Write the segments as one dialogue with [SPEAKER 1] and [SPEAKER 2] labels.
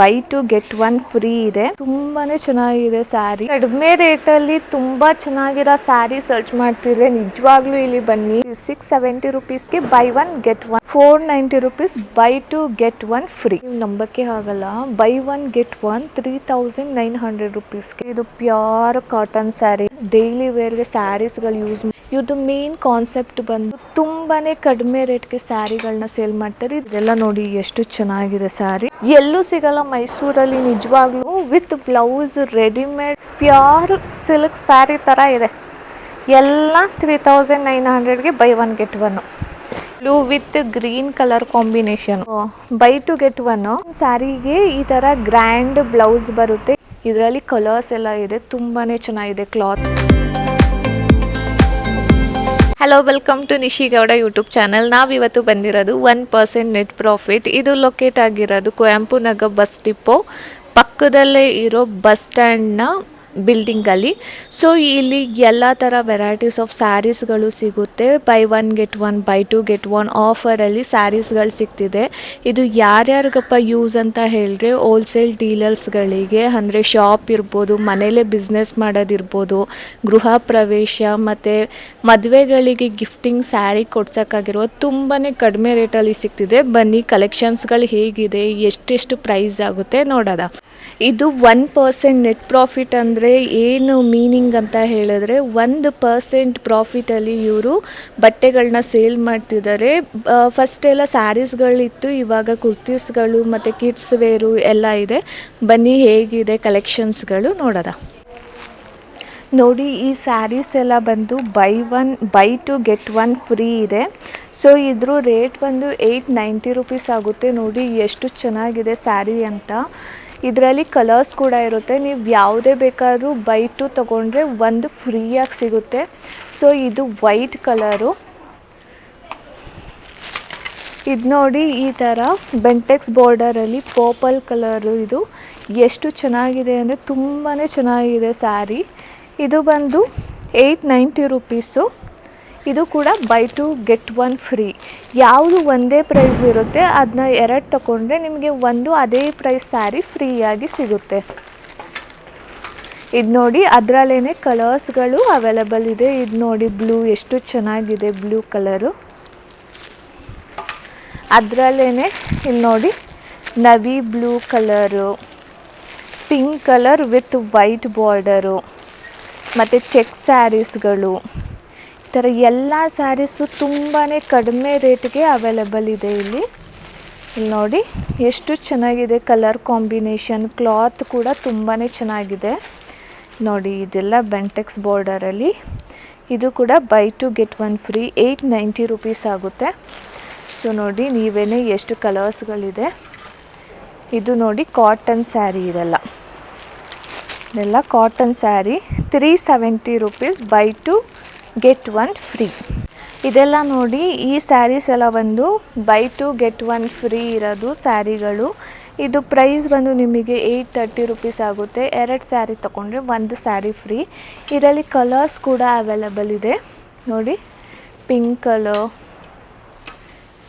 [SPEAKER 1] By two get one free ಇದೆ. ತುಂಬಾನೇ ಚೆನ್ನಾಗಿದೆ ಸ್ಯಾರಿ. ಕಡಿಮೆ ರೇಟ್ ಅಲ್ಲಿ ತುಂಬಾ ಚೆನ್ನಾಗಿರೋ ಸ್ಯಾರಿ ಸರ್ಚ್ ಮಾಡ್ತಿದ್ರೆ ನಿಜವಾಗ್ಲೂ ಇಲ್ಲಿ ಬನ್ನಿ. 670 rupeesಗೆ buy one get one, 490 rupees buy two get one free. ನೀವು ನಂಬಕ್ಕೆ ಆಗಲ್ಲ, ಬೈ ಒನ್ ಗೆಟ್ ಒನ್ 3900 rupeesಗೆ. ಇದು ಪ್ಯೂರ್ ಕಾಟನ್ ಸ್ಯಾರಿ. ಡೈಲಿ ವೇರ್ಗೆ ಸ್ಯಾರೀಸ್ಗಳು ಯೂಸ್. ಇವ್ರದ್ದು ಮೇನ್ ಕಾನ್ಸೆಪ್ಟ್ ಬಂದು ತುಂಬಾನೇ ಕಡಿಮೆ ರೇಟ್ಗೆ ಸ್ಯಾರಿಗಳನ್ನ ಸೇಲ್ ಮಾಡ್ತಾರೆ. ಇದೆಲ್ಲ ನೋಡಿ ಎಷ್ಟು ಚೆನ್ನಾಗಿದೆ ಸ್ಯಾರಿ. ಎಲ್ಲೂ ಸಿಗಲ್ಲ ಮೈಸೂರಲ್ಲಿ ನಿಜವಾಗ್ಲೂ. With blouse readymade pure silk sari ತರ ಇದೆ. ಎಲ್ಲ 3900ಗೆ buy one get one. Blue with green colour combination. Buy two get one ಸ್ಯಾರಿಗೆ ಈ ತರ ಗ್ರ್ಯಾಂಡ್ ಬ್ಲೌಸ್ ಬರುತ್ತೆ. ಇದರಲ್ಲಿ ಕಲರ್ಸ್ ಎಲ್ಲ ಇದೆ. ತುಂಬಾನೇ ಚೆನ್ನಾಗಿದೆ cloth. Hello, welcome to Nishi Gowda YouTube channel. ನಾವಿವತ್ತು ಬಂದಿರೋದು 1% ನೆಟ್ ಪ್ರಾಫಿಟ್. ಇದು ಲೊಕೇಟ್ ಆಗಿರೋದು ಕುವೆಂಪು ನಗರ್ ಬಸ್ ಡಿಪೋ ಪಕ್ಕದಲ್ಲೇ ಇರೋ ಬಸ್ ಸ್ಟ್ಯಾಂಡ್ನ ಬಿಲ್ಡಿಂಗಲ್ಲಿ. ಸೊ ಇಲ್ಲಿ ಎಲ್ಲ ಥರ ವೆರೈಟೀಸ್ ಆಫ್ ಸ್ಯಾರೀಸ್ಗಳು ಸಿಗುತ್ತೆ. Buy one get one, buy two get one ಆಫರಲ್ಲಿ ಸ್ಯಾರೀಸ್ಗಳು ಸಿಗ್ತಿದೆ. ಇದು ಯಾರ್ಯಾರಿಗಪ್ಪ ಯೂಸ್ ಅಂತ ಹೇಳಿದ್ರೆ ಹೋಲ್ಸೇಲ್ ಡೀಲರ್ಸ್ಗಳಿಗೆ, ಅಂದರೆ ಶಾಪ್ ಇರ್ಬೋದು, ಮನೇಲೇ ಬಿಸ್ನೆಸ್ ಮಾಡೋದಿರ್ಬೋದು, ಗೃಹ ಪ್ರವೇಶ ಮತ್ತು ಮದುವೆಗಳಿಗೆ ಗಿಫ್ಟಿಂಗ್ ಸ್ಯಾರಿ ಕೊಡ್ಸೋಕ್ಕಾಗಿರೋ ತುಂಬಾ ಕಡಿಮೆ ರೇಟಲ್ಲಿ ಸಿಗ್ತಿದೆ. ಬನ್ನಿ ಕಲೆಕ್ಷನ್ಸ್ಗಳು ಹೇಗಿದೆ, ಎಷ್ಟೆಷ್ಟು ಪ್ರೈಸ್ ಆಗುತ್ತೆ ನೋಡೋಣ. ಇದು 1% ನೆಟ್ ಪ್ರಾಫಿಟ್ ಅಂದರೆ ಏನು ಮೀನಿಂಗ್ ಅಂತ ಹೇಳಿದ್ರೆ 1% ಪ್ರಾಫಿಟಲ್ಲಿ ಇವರು ಬಟ್ಟೆಗಳನ್ನ ಸೇಲ್ ಮಾಡ್ತಿದ್ದಾರೆ. ಫಸ್ಟ್ ಎಲ್ಲ ಸ್ಯಾರೀಸ್ಗಳಿತ್ತು, ಇವಾಗ ಕುರ್ತೀಸ್ಗಳು ಮತ್ತು ಕಿಡ್ಸ್ ವೇರು ಎಲ್ಲ ಇದೆ. ಬನ್ನಿ ಹೇಗಿದೆ ಕಲೆಕ್ಷನ್ಸ್ಗಳು ನೋಡೋಣ. ನೋಡಿ, ಈ ಸ್ಯಾರೀಸ್ ಎಲ್ಲ ಬಂದು by two get one free ಇದೆ. ಸೊ ಇದ್ರ ರೇಟ್ ಬಂದು 890 rupees ಆಗುತ್ತೆ. ನೋಡಿ ಎಷ್ಟು ಚೆನ್ನಾಗಿದೆ ಸ್ಯಾರಿ ಅಂತ. ಇದರಲ್ಲಿ ಕಲರ್ಸ್ ಕೂಡ ಇರುತ್ತೆ. ನೀವು ಯಾವುದೇ ಬೇಕಾದರೂ ಬೈ ಟು ತೊಗೊಂಡ್ರೆ ಒಂದು ಫ್ರೀಯಾಗಿ ಸಿಗುತ್ತೆ. ಸೊ ಇದು ವೈಟ್ ಕಲರು. ಇದು ನೋಡಿ ಈ ಥರ ಬೆಂಟೆಕ್ಸ್ ಬಾರ್ಡರಲ್ಲಿ ಪರ್ಪಲ್ ಕಲರು. ಇದು ಎಷ್ಟು ಚೆನ್ನಾಗಿದೆ ಅಂದರೆ ತುಂಬಾ ಚೆನ್ನಾಗಿದೆ ಸ್ಯಾರಿ. ಇದು ಬಂದು 890 rupees. ಇದು ಕೂಡ by two get one free. ಯಾವುದು ಒಂದೇ ಪ್ರೈಸ್ ಇರುತ್ತೆ ಅದನ್ನ ಎರಡು ತಗೊಂಡ್ರೆ ನಿಮಗೆ ಒಂದು ಅದೇ ಪ್ರೈಸ್ ಸ್ಯಾರಿ ಫ್ರೀಯಾಗಿ ಸಿಗುತ್ತೆ. ಇದು ನೋಡಿ ಅದರಲ್ಲೇ ಕಲರ್ಸ್ಗಳು ಅವೈಲಬಲ್ ಇದೆ. ಇದು ನೋಡಿ ಬ್ಲೂ ಎಷ್ಟು ಚೆನ್ನಾಗಿದೆ, ಬ್ಲೂ ಕಲರು. ಅದರಲ್ಲೇ ಇಲ್ಲಿ ನೋಡಿ navy blue colour, pink colour with white border ಮತ್ತು ಚೆಕ್ ಸ್ಯಾರೀಸ್ಗಳು. ಈ ಥರ ಎಲ್ಲ ಸ್ಯಾರೀಸು ತುಂಬಾ ಕಡಿಮೆ ರೇಟ್ಗೆ ಅವೈಲಬಲ್ ಇದೆ ಇಲ್ಲಿ. ನೋಡಿ ಎಷ್ಟು ಚೆನ್ನಾಗಿದೆ ಕಲರ್ ಕಾಂಬಿನೇಷನ್. ಕ್ಲಾತ್ ಕೂಡ ತುಂಬಾ ಚೆನ್ನಾಗಿದೆ. ನೋಡಿ ಇದೆಲ್ಲ ಬೆಂಟೆಕ್ಸ್ ಬಾರ್ಡರಲ್ಲಿ. ಇದು ಕೂಡ by two get one free 890 rupees ಆಗುತ್ತೆ. ಸೊ ನೋಡಿ ನೀವೇನೇ ಎಷ್ಟು ಕಲರ್ಸ್ಗಳಿದೆ. ಇದು ನೋಡಿ ಕಾಟನ್ ಸ್ಯಾರಿ. ಇದೆಲ್ಲ cotton sari 370 rupees buy two get one free. ಇದೆಲ್ಲ ನೋಡಿ ಈ ಸ್ಯಾರೀಸ್ ಎಲ್ಲ ಬಂದು by two get one free ಇರೋದು ಸ್ಯಾರಿಗಳು. ಇದು ಪ್ರೈಸ್ ಬಂದು ನಿಮಗೆ 830 rupees ಆಗುತ್ತೆ. 2 ಸ್ಯಾರಿ ತೊಗೊಂಡ್ರೆ ಒಂದು ಸ್ಯಾರಿ ಫ್ರೀ. ಇದರಲ್ಲಿ ಕಲರ್ಸ್ ಕೂಡ ಅವೈಲಬಲ್ ಇದೆ. ನೋಡಿ ಪಿಂಕ್ ಕಲರ್,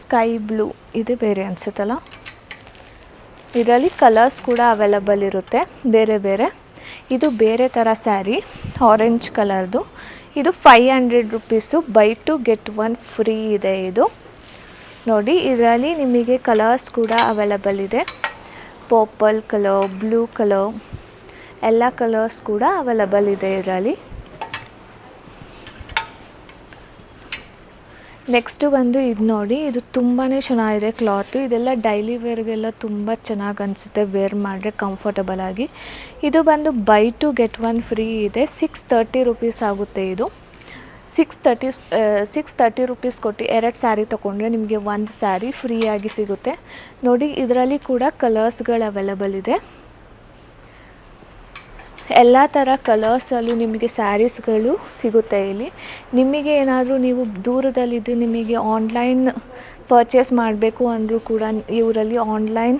[SPEAKER 1] ಸ್ಕೈ ಬ್ಲೂ, ಇದು ಬೇರೆ ಅನಿಸುತ್ತಲ್ಲ. ಇದರಲ್ಲಿ ಕಲರ್ಸ್ ಕೂಡ ಅವೈಲಬಲ್ ಇರುತ್ತೆ ಬೇರೆ ಬೇರೆ. ಇದು ಬೇರೆ ಥರ ಸ್ಯಾರಿ, ಆರೆಂಜ್ ಕಲರ್ದು. ಇದು 500 rupees buy two get one free ಇದೆ. ಇದು ನೋಡಿ ಇದರಲ್ಲಿ ನಿಮಗೆ ಕಲರ್ಸ್ ಕೂಡ ಅವೈಲಬಲ್ ಇದೆ. ಪರ್ಪಲ್ ಕಲರ್, ಬ್ಲೂ ಕಲರ್, ಎಲ್ಲ ಕಲರ್ಸ್ ಕೂಡ ಅವೈಲಬಲ್ ಇದೆ ಇದರಲ್ಲಿ. ನೆಕ್ಸ್ಟ್ ಬಂದು ಇದು ನೋಡಿ, ಇದು ತುಂಬಾ ಚೆನ್ನಾಗಿದೆ ಕ್ಲಾತು. ಇದೆಲ್ಲ ಡೈಲಿ ವೇರ್ಗೆಲ್ಲ ತುಂಬ ಚೆನ್ನಾಗಿ ಅನಿಸುತ್ತೆ, ವೇರ್ ಮಾಡಿದ್ರೆ ಕಂಫರ್ಟಬಲ್ ಆಗಿ. ಇದು ಬಂದು by two get one free ಇದೆ. 630 rupees ಆಗುತ್ತೆ. ಇದು 630 rupees ಕೊಟ್ಟು 2 ಸ್ಯಾರಿ ತೊಗೊಂಡ್ರೆ ನಿಮಗೆ ಒಂದು ಸ್ಯಾರಿ ಫ್ರೀಯಾಗಿ ಸಿಗುತ್ತೆ. ನೋಡಿ ಇದರಲ್ಲಿ ಕೂಡ ಕಲರ್ಸ್ಗಳು ಅವೈಲಬಲ್ ಇದೆ. ಎಲ್ಲ ಥರ ಕಲರ್ಸಲ್ಲೂ ನಿಮಗೆ ಸ್ಯಾರೀಸ್ಗಳು ಸಿಗುತ್ತೆ ಇಲ್ಲಿ. ನಿಮಗೆ ಏನಾದರೂ ನೀವು ದೂರದಲ್ಲಿದ್ದು ನಿಮಗೆ ಆನ್ಲೈನ್ ಪರ್ಚೇಸ್ ಮಾಡಬೇಕು ಅಂದರೂ ಕೂಡ ಇವರಲ್ಲಿ ಆನ್ಲೈನ್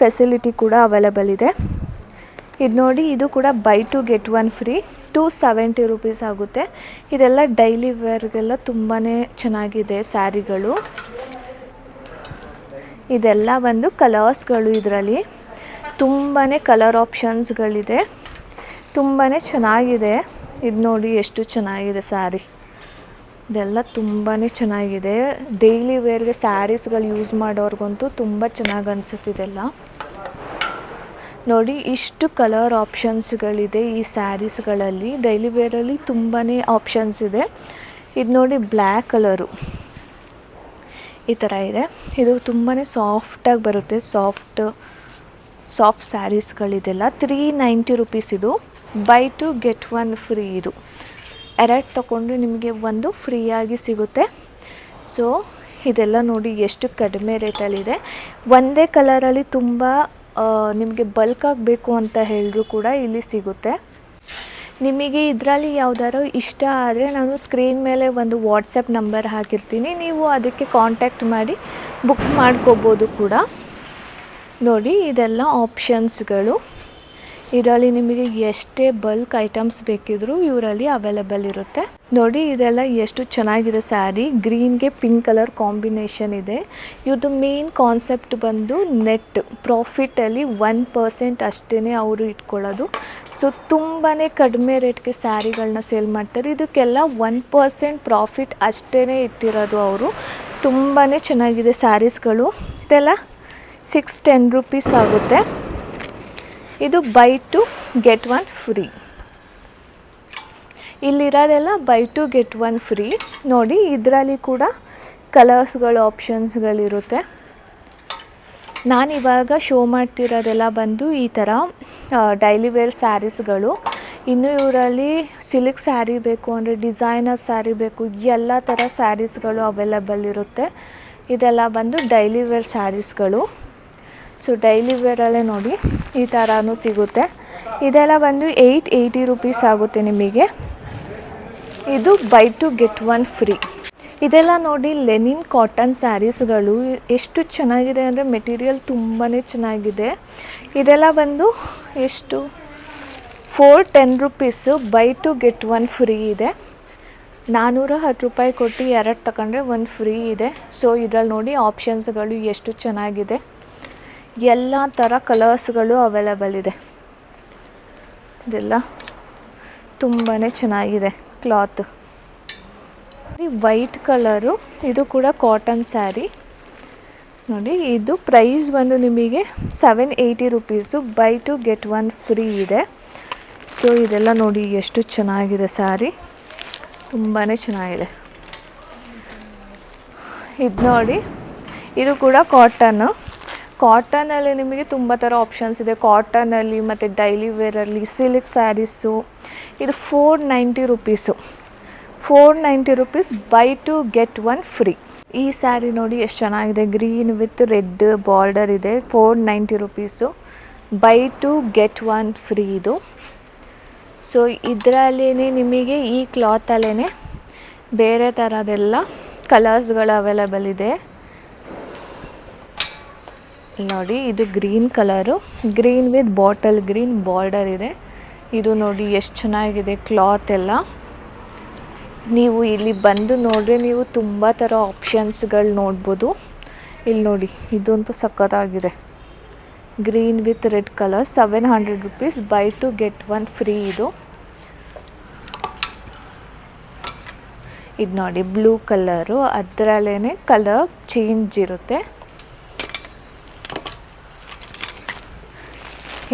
[SPEAKER 1] ಫೆಸಿಲಿಟಿ ಕೂಡ ಅವೈಲಬಲ್ ಇದೆ. ಇದು ನೋಡಿ, ಇದು ಕೂಡ by two get one free 270 rupees ಆಗುತ್ತೆ. ಇದೆಲ್ಲ ಡೈಲಿ ವೇರ್ಗೆಲ್ಲ ತುಂಬಾ ಚೆನ್ನಾಗಿದೆ ಸ್ಯಾರಿಗಳು. ಇದೆಲ್ಲ ಒಂದು ಕಲರ್ಸ್ಗಳು ಇದರಲ್ಲಿ. ತುಂಬಾ ಕಲರ್ ಆಪ್ಷನ್ಸ್ಗಳಿದೆ, ತುಂಬಾ ಚೆನ್ನಾಗಿದೆ. ಇದು ನೋಡಿ ಎಷ್ಟು ಚೆನ್ನಾಗಿದೆ ಸ್ಯಾರಿ, ಇದೆಲ್ಲ ತುಂಬಾ ಚೆನ್ನಾಗಿದೆ. ಡೈಲಿ ವೇರ್ಗೆ ಸ್ಯಾರೀಸ್ಗಳು ಯೂಸ್ ಮಾಡೋರ್ಗಂತೂ ತುಂಬ ಚೆನ್ನಾಗಿ ಅನಿಸುತ್ತೆ ಇದೆಲ್ಲ. ನೋಡಿ ಇಷ್ಟು ಕಲರ್ ಆಪ್ಷನ್ಸ್ಗಳಿದೆ ಈ ಸ್ಯಾರೀಸ್ಗಳಲ್ಲಿ. ಡೈಲಿ ವೇರಲ್ಲಿ ತುಂಬಾ ಆಪ್ಷನ್ಸ್ ಇದೆ. ಇದು ನೋಡಿ ಬ್ಲ್ಯಾಕ್ ಕಲರು ಈ ಥರ ಇದೆ. ಇದು ತುಂಬಾ ಸಾಫ್ಟಾಗಿ ಬರುತ್ತೆ, ಸಾಫ್ಟ್ ಸ್ಯಾರೀಸ್ಗಳಿದೆಲ್ಲ. 390 ರುಪೀಸ್ ಇದು. Buy two get one free. ಇದು ಎರಡು ತೊಗೊಂಡ್ರೆ ನಿಮಗೆ ಒಂದು ಫ್ರೀಯಾಗಿ ಸಿಗುತ್ತೆ. ಸೊ ಇದೆಲ್ಲ ನೋಡಿ ಎಷ್ಟು ಕಡಿಮೆ ರೇಟಲ್ಲಿದೆ. ಒಂದೇ ಕಲರಲ್ಲಿ ತುಂಬ ನಿಮಗೆ ಬಲ್ಕಾಗಿ ಬೇಕು ಅಂತ ಹೇಳಿದ್ರು ಕೂಡ ಇಲ್ಲಿ ಸಿಗುತ್ತೆ. ನಿಮಗೆ ಇದರಲ್ಲಿ ಯಾವುದಾದ್ರು ಇಷ್ಟ ಆದರೆ ನಾನು ಸ್ಕ್ರೀನ್ ಮೇಲೆ ಒಂದು ವಾಟ್ಸಪ್ ನಂಬರ್ ಹಾಕಿರ್ತೀನಿ, ನೀವು ಅದಕ್ಕೆ ಕಾಂಟ್ಯಾಕ್ಟ್ ಮಾಡಿ ಬುಕ್ ಮಾಡ್ಕೋಬೋದು ಕೂಡ. ನೋಡಿ ಇದೆಲ್ಲ ಆಪ್ಷನ್ಸ್ಗಳು. ಇದರಲ್ಲಿ ನಿಮಗೆ ಎಷ್ಟೇ ಬಲ್ಕ್ ಐಟಮ್ಸ್ ಬೇಕಿದ್ರೂ ಇವರಲ್ಲಿ ಅವೈಲೇಬಲ್ ಇರುತ್ತೆ. ನೋಡಿ ಇದೆಲ್ಲ ಎಷ್ಟು ಚೆನ್ನಾಗಿದೆ ಸ್ಯಾರಿ. ಗ್ರೀನ್ಗೆ ಪಿಂಕ್ ಕಲರ್ ಕಾಂಬಿನೇಷನ್ ಇದೆ. ಇವ್ರದ್ದು ಮೇನ್ ಕಾನ್ಸೆಪ್ಟ್ ಬಂದು ನೆಟ್ ಪ್ರಾಫಿಟಲ್ಲಿ 1% ಅಷ್ಟೇ ಅವರು ಇಟ್ಕೊಳ್ಳೋದು. ಸೊ ತುಂಬಾ ಕಡಿಮೆ ರೇಟ್ಗೆ ಸ್ಯಾರಿಗಳನ್ನ ಸೇಲ್ ಮಾಡ್ತಾರೆ. ಇದಕ್ಕೆಲ್ಲ 1% ಪ್ರಾಫಿಟ್ ಅಷ್ಟೇ ಇಟ್ಟಿರೋದು ಅವರು. ತುಂಬಾ ಚೆನ್ನಾಗಿದೆ ಸ್ಯಾರೀಸ್ಗಳು. ಇದೆಲ್ಲ 610 ರುಪೀಸ್ ಆಗುತ್ತೆ. ಇದು buy two get one free. ಇಲ್ಲಿರೋದೆಲ್ಲ buy two get one free. ನೋಡಿ ಇದರಲ್ಲಿ ಕೂಡ ಕಲರ್ಸ್ಗಳು ಆಪ್ಷನ್ಸ್ಗಳಿರುತ್ತೆ. ನಾನಿವಾಗ ಶೋ ಮಾಡ್ತಿರೋದೆಲ್ಲ ಬಂದು ಈ ಥರ ಡೈಲಿ ವೇರ್ ಸ್ಯಾರೀಸ್ಗಳು. ಇನ್ನು ಇವರಲ್ಲಿ ಸಿಲ್ಕ್ ಸ್ಯಾರಿ ಬೇಕು ಅಂದರೆ, ಡಿಸೈನರ್ ಸ್ಯಾರಿ ಬೇಕು, ಎಲ್ಲ ಥರ ಸ್ಯಾರೀಸ್ಗಳು ಅವೈಲೇಬಲ್ ಇರುತ್ತೆ. ಇದೆಲ್ಲ ಬಂದು ಡೈಲಿ ವೇರ್ ಸ್ಯಾರೀಸ್ಗಳು. ಸೊ ಡೈಲಿ ವೇರಲ್ಲೇ ನೋಡಿ ಈ ಥರನೂ ಸಿಗುತ್ತೆ. ಇದೆಲ್ಲ ಬಂದು 880 ರುಪೀಸ್ ಆಗುತ್ತೆ ನಿಮಗೆ. ಇದು buy two get one free. ಇದೆಲ್ಲ ನೋಡಿ ಲೆನಿನ್ ಕಾಟನ್ ಸ್ಯಾರೀಸ್ಗಳು. ಎಷ್ಟು ಚೆನ್ನಾಗಿದೆ ಅಂದರೆ ಮೆಟೀರಿಯಲ್ ತುಂಬಾ ಚೆನ್ನಾಗಿದೆ. ಇದೆಲ್ಲ ಬಂದು ಎಷ್ಟು 410 rupees. By two get one free ಇದೆ. 410 ರೂಪಾಯಿ ಕೊಟ್ಟು 2 ತಗೊಂಡ್ರೆ 1 ಫ್ರೀ ಇದೆ. ಸೊ ಇದರಲ್ಲಿ ನೋಡಿ ಆಪ್ಷನ್ಸ್ಗಳು ಎಷ್ಟು ಚೆನ್ನಾಗಿದೆ. ಎಲ್ಲ ಥರ ಕಲರ್ಸ್ಗಳು ಅವೈಲೇಬಲ್ ಇದೆ. ಇದೆಲ್ಲ ತುಂಬಾ ಚೆನ್ನಾಗಿದೆ ಕ್ಲಾತ್. ವೈಟ್ ಕಲರು, ಇದು ಕೂಡ ಕಾಟನ್ ಸ್ಯಾರಿ. ನೋಡಿ ಇದು ಪ್ರೈಸ್ ಬಂದು ನಿಮಗೆ 780 rupees. By two get one free ಇದೆ. ಸೊ ಇದೆಲ್ಲ ನೋಡಿ ಎಷ್ಟು ಚೆನ್ನಾಗಿದೆ ಸ್ಯಾರಿ, ತುಂಬಾ ಚೆನ್ನಾಗಿದೆ. ಇದು ನೋಡಿ ಇದು ಕೂಡ ಕಾಟನಲ್ಲಿ ನಿಮಗೆ ತುಂಬ ಥರ ಆಪ್ಷನ್ಸ್ ಇದೆ. ಕಾಟನಲ್ಲಿ ಮತ್ತು ಡೈಲಿ ವೇರಲ್ಲಿ ಸಿಲ್ಕ್ ಸ್ಯಾರೀಸು. ಇದು 490 rupees. 490 rupees. By two get one free. ಈ ಸ್ಯಾರಿ ನೋಡಿ ಎಷ್ಟು ಚೆನ್ನಾಗಿದೆ. ಗ್ರೀನ್ ವಿತ್ ರೆಡ್ ಬಾರ್ಡರ್ ಇದೆ. 490 rupees. By two get one free ಇದು. ಸೊ ಇದರಲ್ಲೇ ನಿಮಗೆ ಈ ಕ್ಲಾತಲ್ಲೇ ಬೇರೆ ಥರದೆಲ್ಲ ಕಲರ್ಸ್ಗಳು ಅವೈಲೇಬಲ್ ಇದೆ. ನೋಡಿ ಇದು green colour, green with bottle green border ಇದೆ. ಇದು ನೋಡಿ ಎಷ್ಟು ಚೆನ್ನಾಗಿದೆ ಕ್ಲಾತ್ ಎಲ್ಲ. ನೀವು ಇಲ್ಲಿ ಬಂದು ನೋಡ್ರೆ ನೀವು ತುಂಬ ಥರ ಆಪ್ಷನ್ಸ್ಗಳು ನೋಡ್ಬೋದು. ಇಲ್ಲಿ ನೋಡಿ ಇದಂತೂ ಸಖತ್ತಾಗಿದೆ. Green with red colour, 700 rupees. By two get one free ಇದು. ಇದು ನೋಡಿ ಬ್ಲೂ ಕಲರು, ಅದರಲ್ಲೇ ಕಲರ್ ಚೇಂಜ್ ಇರುತ್ತೆ.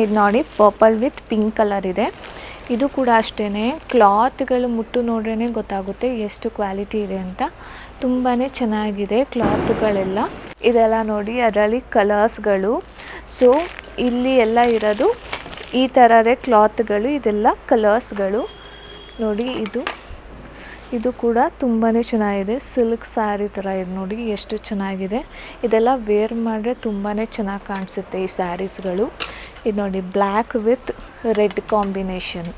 [SPEAKER 1] ಇದು ನೋಡಿ ಪರ್ಪಲ್ ವಿತ್ ಪಿಂಕ್ ಕಲರ್ ಇದೆ. ಇದು ಕೂಡ ಅಷ್ಟೇ, ಕ್ಲಾತ್ಗಳು ಮುಟ್ಟು ನೋಡ್ರೇ ಗೊತ್ತಾಗುತ್ತೆ ಎಷ್ಟು ಕ್ವಾಲಿಟಿ ಇದೆ ಅಂತ. ತುಂಬಾ ಚೆನ್ನಾಗಿದೆ ಕ್ಲಾತ್ಗಳೆಲ್ಲ. ಇದೆಲ್ಲ ನೋಡಿ ಅದರಲ್ಲಿ ಕಲರ್ಸ್ಗಳು. ಸೊ ಇಲ್ಲಿ ಎಲ್ಲ ಇರೋದು ಈ ಥರದೇ ಕ್ಲಾತ್ಗಳು. ಇದೆಲ್ಲ ಕಲರ್ಸ್ಗಳು. ನೋಡಿ ಇದು ಕೂಡ ತುಂಬಾ ಚೆನ್ನಾಗಿದೆ. ಸಿಲ್ಕ್ ಸ್ಯಾರಿ ಥರ ಇದೆ ನೋಡಿ ಎಷ್ಟು ಚೆನ್ನಾಗಿದೆ. ಇದೆಲ್ಲ ವೇರ್ ಮಾಡಿದ್ರೆ ತುಂಬಾ ಚೆನ್ನಾಗಿ ಕಾಣಿಸುತ್ತೆ ಈ ಸ್ಯಾರೀಸ್ಗಳು. ಇದು ನೋಡಿ ಬ್ಲ್ಯಾಕ್ ವಿತ್ ರೆಡ್ ಕಾಂಬಿನೇಷನ್,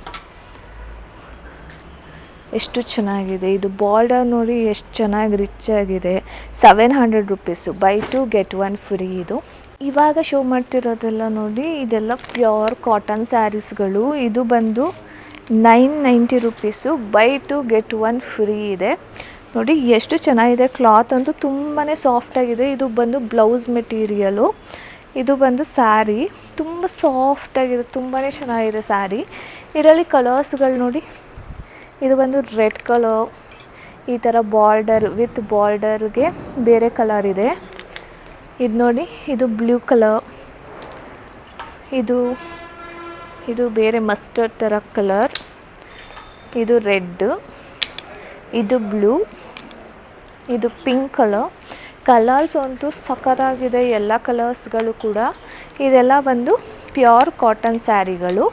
[SPEAKER 1] ಎಷ್ಟು ಚೆನ್ನಾಗಿದೆ. ಇದು ಬಾರ್ಡರ್ ನೋಡಿ ಎಷ್ಟು ಚೆನ್ನಾಗಿ ರಿಚ್ ಆಗಿದೆ. 700 rupees. By two get one free ಇದು. ಇವಾಗ ಶೋ ಮಾಡ್ತಿರೋದೆಲ್ಲ ನೋಡಿ ಇದೆಲ್ಲ ಪ್ಯೂರ್ ಕಾಟನ್ ಸ್ಯಾರೀಸ್ಗಳು. ಇದು ಬಂದು 990 rupees. By two get one free ಇದೆ. ನೋಡಿ ಎಷ್ಟು ಚೆನ್ನಾಗಿದೆ. ಕ್ಲಾತ್ ಅಂತೂ ತುಂಬಾ ಸಾಫ್ಟಾಗಿದೆ. ಇದು ಬಂದು ಬ್ಲೌಸ್ ಮೆಟೀರಿಯಲು. ಇದು ಬಂದು ಸ್ಯಾರಿ, ತುಂಬ ಸಾಫ್ಟಾಗಿದೆ, ತುಂಬಾ ಚೆನ್ನಾಗಿದೆ ಸ್ಯಾರಿ. ಇದರಲ್ಲಿ ಕಲರ್ಸ್ಗಳು ನೋಡಿ, ಇದು ಬಂದು ರೆಡ್ ಕಲರ್, ಈ ಥರ ಬಾರ್ಡರ್ ವಿತ್ ಬಾರ್ಡರ್ಗೆ ಬೇರೆ ಕಲರ್ ಇದೆ. ಇದು ನೋಡಿ, ಇದು ಬ್ಲೂ ಕಲರ್, ಇದು ಬೇರೆ ಮಸ್ಟರ್ಡ್ ಥರ ಕಲರ್, ಇದು ರೆಡ್, ಇದು ಬ್ಲೂ, ಇದು ಪಿಂಕ್ ಕಲರ್. ಕಲರ್ಸ್ ಅಂತೂ ಸಖತ್ತಾಗಿದೆ, ಎಲ್ಲ ಕಲರ್ಸ್ಗಳು ಕೂಡ. ಇದೆಲ್ಲ ಬಂದು ಪ್ಯೂರ್ ಕಾಟನ್ ಸ್ಯಾರಿಗಳು